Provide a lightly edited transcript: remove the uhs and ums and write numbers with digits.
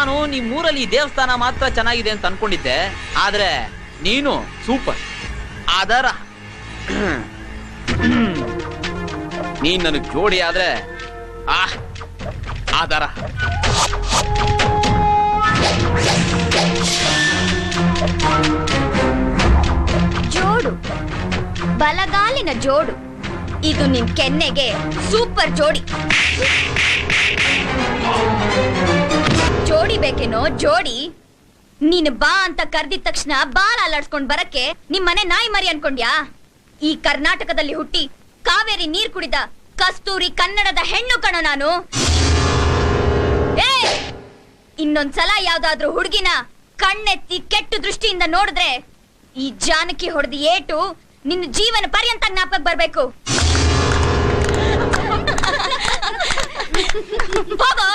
ನಾನು ನಿಮ್ಮೂರಲ್ಲಿ ದೇವಸ್ಥಾನ ಮಾತ್ರ ಚೆನ್ನಾಗಿದೆ ಅಂತ ಅನ್ಕೊಂಡಿದ್ದೆ, ಆದ್ರೆ ನೀನು ಸೂಪರ್. ಅದರ ನೀನ್ ನನಗ್ ಜೋಡಿ ಆದ್ರೆ ಆದರ ಜೋಡು, ಬಲಗಾಲಿನ ಜೋಡು. ಇದು ನಿನ್ ಕೆನ್ನೆಗೆ ಸೂಪರ್ ಜೋಡಿ. ಜೋಡಿ ಬೇಕೇನೋ ಜೋಡಿ? ನೀನು ಬಾ ಅಂತ ಕರ್ದಿದ ತಕ್ಷಣ ಬಾಲ ಅಲ್ಲಾಡ್ಸ್ಕೊಂಡ್ ಬರಕ್ಕೆ ನಿಮ್ಮನೆ ನಾಯಿ ಮರಿ ಅನ್ಕೊಂಡ್ಯಾ? ಈ ಕರ್ನಾಟಕದಲ್ಲಿ ಹುಟ್ಟಿ ಕಾವೇರಿ ನೀರ್ ಕುಡಿದ ಕಸ್ತೂರಿ ಕನ್ನಡದ ಹೆಣ್ಣು ಕಣೋ ನಾನು. ಇನ್ನೊಂದ್ಸಲ ಯಾವ್ದಾದ್ರೂ ಹುಡುಗಿನ ಕಣ್ಣೆತ್ತಿ ಕೆಟ್ಟು ದೃಷ್ಟಿಯಿಂದ ನೋಡಿದ್ರೆ ಈ ಜಾನಕಿ ಹೊಡೆದ ಏಟು ನಿನ್ನ ಜೀವನ ಪರ್ಯಂತ ಜ್ಞಾಪಕ ಬರ್ಬೇಕು. ಹೋಗೋ.